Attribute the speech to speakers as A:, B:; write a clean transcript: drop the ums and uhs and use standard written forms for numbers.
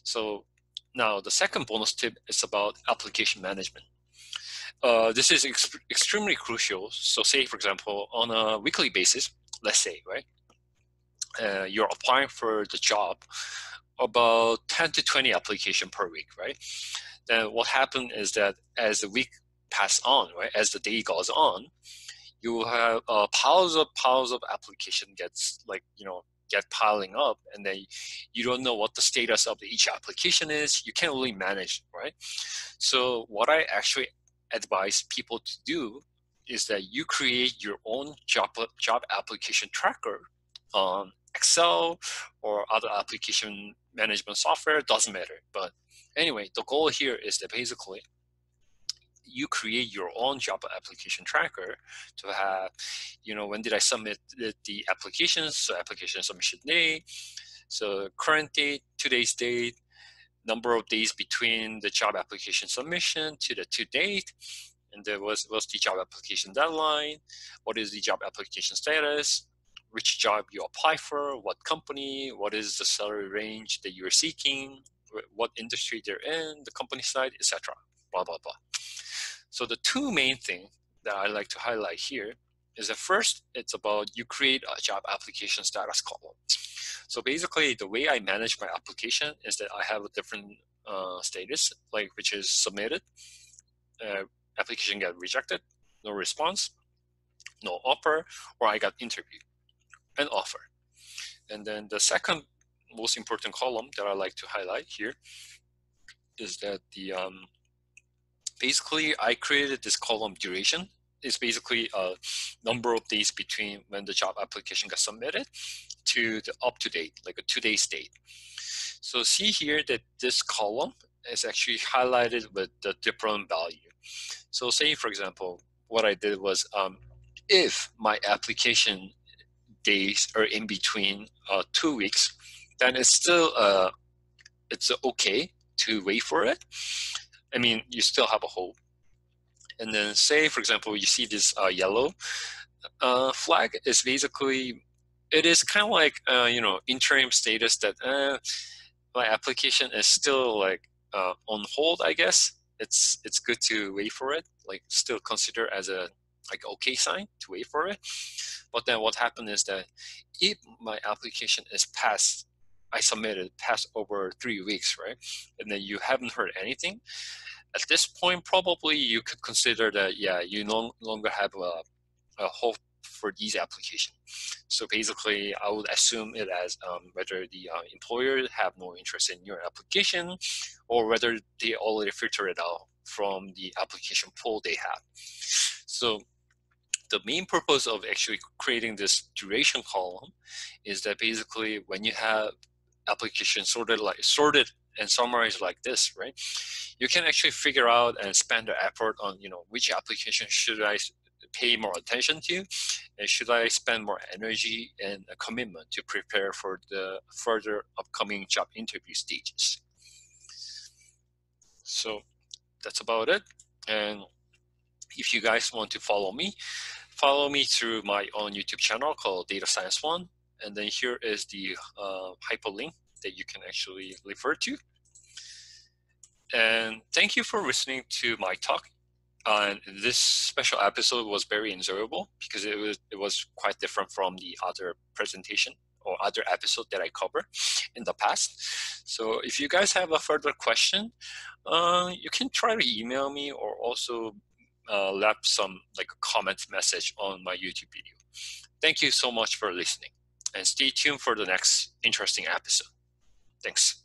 A: So now the second bonus tip is about application management. This is extremely crucial. So say, for example, on a weekly basis, let's say, right, you're applying for the job, about 10 to 20 application per week, right? Then what happened is that as the week pass on, right, as the day goes on, you will have piles of application gets get piling up, and then you don't know what the status of each application is. You can't really manage, right? So what I actually advise people to do is that you create your own job application tracker on Excel or other application management software, doesn't matter. But anyway, the goal here is that basically you create your own job application tracker to have, when did I submit the applications? So application submission date, so current date, today's date, number of days between the job application submission to the to date, and there was the job application deadline, what is the job application status, which job you apply for, what company, what is the salary range that you're seeking, what industry they're in, the company side, etc. Blah, blah, blah. So the two main things that I like to highlight here is that first, it's about you create a job application status column. So basically, the way I manage my application is that I have a different status, which is submitted, application got rejected, no response, no offer, or I got interviewed, and offer. And then the second most important column that I like to highlight here is that the basically I created this column duration. It's basically a number of days between when the job application got submitted to the up to date, like a today's date. So see here that this column is actually highlighted with the different value. So say, for example, what I did was if my application days are in between 2 weeks, then it's still it's okay to wait for it. I mean, you still have a hope. And then say, for example, you see this yellow flag is basically, it is kind of like, interim status that my application is still like on hold, I guess. It's good to wait for it, like still consider as a okay sign to wait for it. But then what happened is that if my application is passed, I submitted past over 3 weeks, right? And then you haven't heard anything. At this point, probably you could consider that, yeah, you no longer have a hope for these applications. So basically, I would assume it as whether the employer have no interest in your application, or whether they already filter it out from the application pool they have. So the main purpose of actually creating this duration column is that basically when you have applications sorted and summarized like this, right, you can actually figure out and spend the effort on, which application should I pay more attention to, and should I spend more energy and a commitment to prepare for the further upcoming job interview stages. So that's about it. And if you guys want to follow me through my own YouTube channel called Data Science One. And then here is the hyperlink that you can actually refer to. And thank you for listening to my talk. And this special episode was very enjoyable because it was quite different from the other presentation or other episode that I covered in the past. So if you guys have a further question, you can try to email me, or also left some a comment message on my YouTube video. Thank you so much for listening, and stay tuned for the next interesting episode. Thanks.